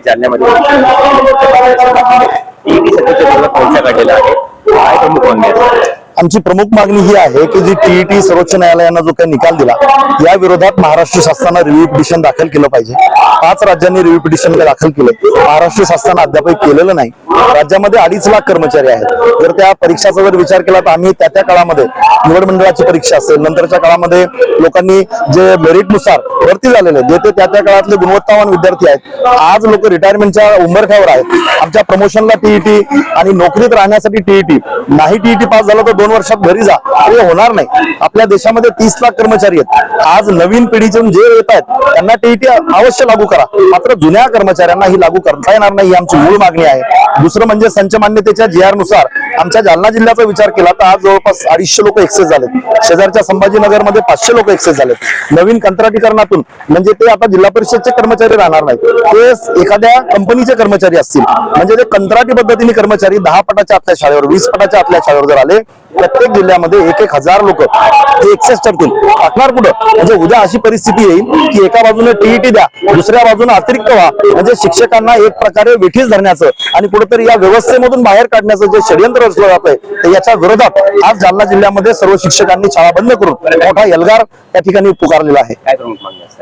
जालन्यामध्ये मोर्चा काढलेला आहे. काय प्रमुख मागणी? आमची प्रमुख मागणी ही आहे की जी टीईटी सर्वोच्च न्यायालयानं जो काही निकाल दिला या विरोधात महाराष्ट्र शासनानं रिव्ह्यू पिटिशन दाखल केलं पाहिजे. 5 राज्यांनी रिव्ह्यू पिटिशन दाखल केलं, महाराष्ट्र शासनानं अद्याप केलेलं नाही. राज्यामध्ये 2.5 लाख कर्मचारी आहेत. जर त्या परीक्षाचा जर विचार केला तर आम्ही त्या काळामध्ये निवड मंडळाची परीक्षा असेल, नंतरच्या काळामध्ये लोकांनी जे मेरिटनुसार भरती झालेले जे ते त्या काळातले गुणवत्तावान विद्यार्थी आहेत, आज लोक रिटायरमेंटच्या उंबरठ्यावर आहेत. आमच्या प्रमोशनला टीईटी आणि नोकरीत राहण्यासाठी टीईटी नाही. टीईटी पास झालं तर 2 वर्षात घरी जा, हे होणार नाही. आपल्या देशामध्ये 30 लाख कर्मचारी आहेत. आज नवीन पिढीचे जे येत आहेत त्यांना टीईटी अवश्य लागू करा, मात्र जुन्या कर्मचाऱ्यांना ही लागू करता येणार नाही, ही आमची मूळ मागणी आहे. दुसरं म्हणजे संच मान्यतेच्या GR नुसार आमच्या जालना जिल्ह्याचा विचार केला तर आज जवळपास 250 लोक एक्सेस झालेत. शेजारच्या संभाजीनगरमध्ये 500 लोक एक्सेस झालेत. नवीन कंत्राटीकरणातून म्हणजे ते आता जिल्हा परिषदचे कर्मचारी राहणार नाहीत, ते एखाद्या कंपनीचे कर्मचारी असतील. म्हणजे ते कंत्राटी पद्धतीने कर्मचारी 10 पटाच्या आतल्या शाळेवर 20 पटाच्या आतल्या शाळेवर जर आले, प्रत्येक जिल्ह्यामध्ये 1,000 लोक हे एक्सेस ठरतील. टाकणार कुठं? म्हणजे उद्या अशी परिस्थिती येईल की एका बाजूने टीईटी द्या, दुसऱ्या बाजूने अतिरिक्त व्हा. म्हणजे शिक्षकांना एक प्रकारे वेठीस धरण्याचं आणि कुठेतरी या व्यवस्थेमधून बाहेर काढण्याचं जे षडयंत्र रचलं जातंय, तर याच्या विरोधात आज जालना जिल्ह्यामध्ये सर्व शिक्षकांनी शाळा बंद करून मोठा एल्गार त्या ठिकाणी पुकारलेला आहे.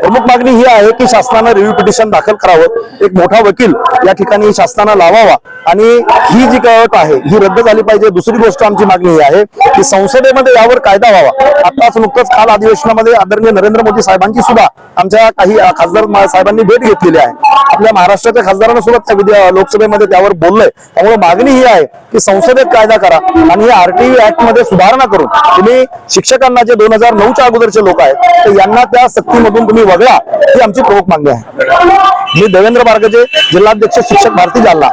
प्रमुख मागणी ही आहे की शासनानं रिव्ह्यू पिटिशन दाखल करावं, एक मोठा वकील या ठिकाणी शासनानं लावावा आणि ही जी अट आहे ही रद्द झाली पाहिजे. दुसरी गोष्ट आमची मागणी ही आहे की संसदेमध्ये यावर कायदा व्हावा. आताच नुकतंच काल अधिवेशनामध्ये आदरणीय नरेंद्र मोदी साहेबांची सुद्धा आमच्या काही खासदार साहेबांनी भेट घेतलेली आहे. आपल्या महाराष्ट्राच्या खासदारांना सुद्धा लोकसभेमध्ये त्यावर बोललंय. त्यामुळे मागणी ही आहे की संसदेत कायदा करा आणि या RTI ऍक्ट मध्ये सुधारणा करून तुम्ही शिक्षकांना जे 2009च्या अगोदरचे लोक आहेत तर यांना त्या सक्तीमधून तुम्ही वगळा, ही आमची प्रमुख मागणी आहे. मी देवेंद्र बारगजे, जिल्हाध्यक्ष शिक्षक भारती जालना.